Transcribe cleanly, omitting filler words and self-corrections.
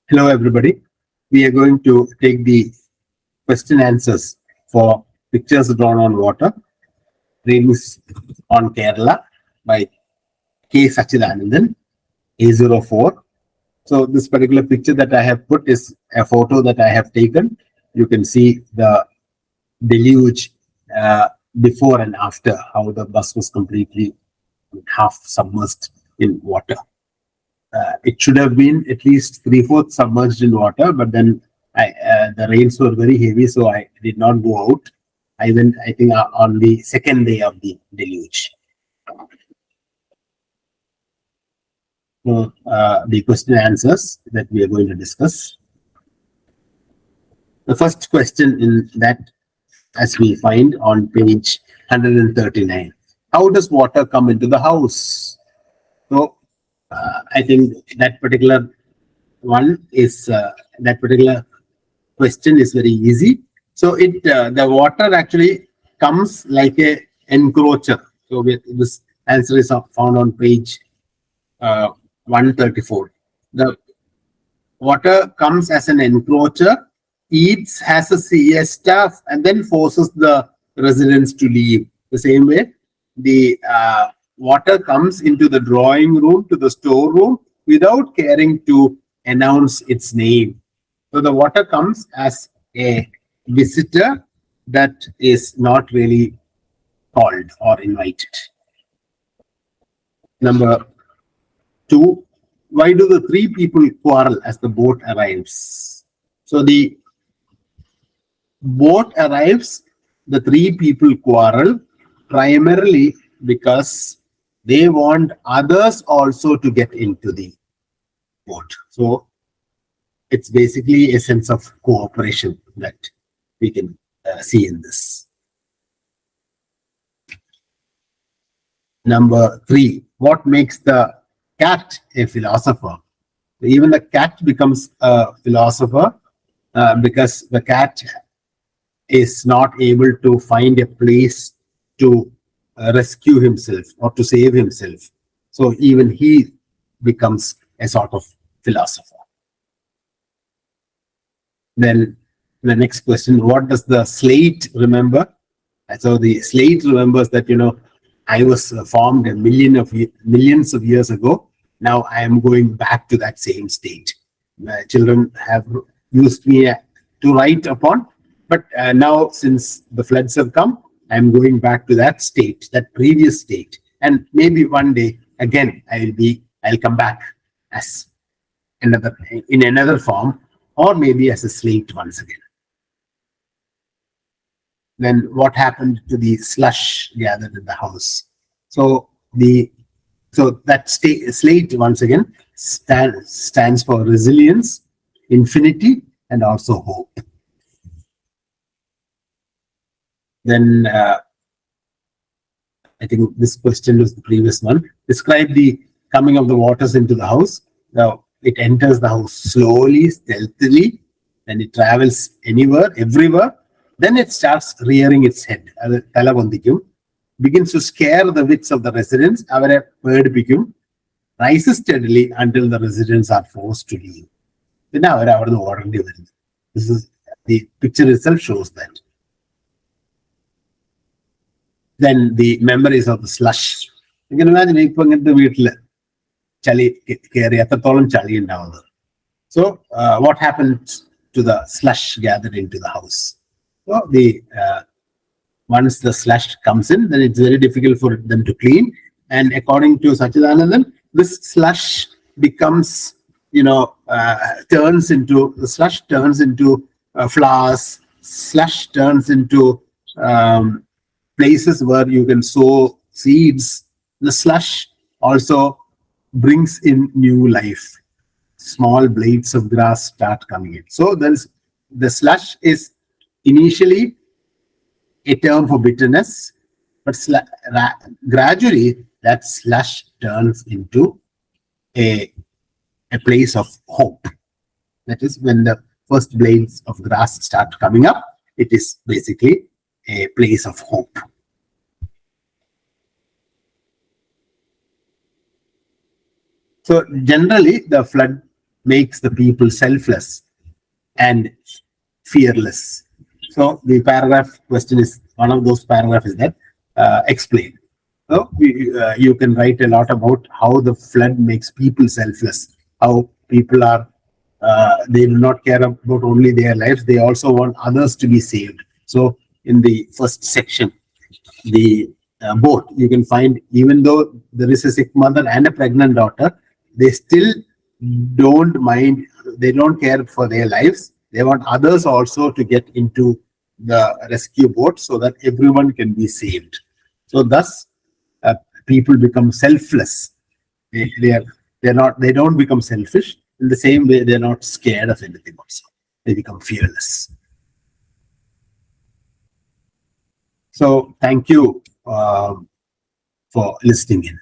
Hello, everybody. We are going to take the question answers for pictures drawn on water, readings on Kerala by K. Satchidanandan, A04. So this particular picture that I have put is a photo that I have taken. You can see the deluge before and after, how the bus was completely half submerged in water. It should have been at least 3/4 submerged in water, but then the rains were very heavy, so I did not go out. I went, I think, on the second day of the deluge. So, the question and answers that we are going to discuss. The first question in that, as we find on page 139, how does water come into the house? So, I think that particular one is that particular question is very easy. So the water actually comes like a encroacher. So this answer is found on page 134. The water comes as an encroacher, eats, has a siesta, and then forces the residents to leave. The same way, the water comes into the drawing room, to the storeroom, without caring to announce its name. So the water comes as a visitor that is not really called or invited. Number 2, why do the 3 people quarrel as the boat arrives? So the boat arrives, the 3 people quarrel primarily because they want others also to get into the boat. So it's basically a sense of cooperation that we can see in this. Number 3, what makes the cat a philosopher? Even the cat becomes a philosopher because the cat is not able to find a place to rescue himself or to save himself. So even he becomes a sort of philosopher. Then the next question, what does the slate remember? So the slate remembers that, I was formed millions of years ago. Now I am going back to that same state. My children have used me to write upon, but now since the floods have come, I am going back to that state, that previous state. And maybe one day again, I'll come back as in another form, or maybe as a slate once again. Then what happened to the slush gathered in the house? So that slate once again stands for resilience, infinity, and also hope. Then I think this question was the previous one. Describe the coming of the waters into the house. Now it enters the house slowly, stealthily, and it travels anywhere, everywhere. Then it starts rearing its head, begins to scare the wits of the residents, rises steadily until the residents are forced to leave. This is the picture itself shows that. Then the memories of the slush. You can imagine so what happened to the slush gathered into the house? So once the slush comes in, then it's very difficult for them to clean. And according to Satchidanandan, this slush becomes, turns into flowers. Slush turns into places where you can sow seeds. The slush also brings in new life. Small blades of grass start coming in. So the slush is initially a term for bitterness, but gradually that slush turns into a place of hope. That is, when the first blades of grass start coming up, it is basically a place of hope. So generally, the flood makes the people selfless and fearless. So the paragraph question is, one of those paragraphs is that explain. So you can write a lot about how the flood makes people selfless, how people are, they do not care about only their lives, they also want others to be saved. So in the first section, the boat, you can find, even though there is a sick mother and a pregnant daughter, they still don't mind, they don't care for their lives. They want others also to get into the rescue boat so that everyone can be saved. So thus, people become selfless. They don't become selfish. In the same way, they're not scared of anything also. They become fearless. So thank you for listening in.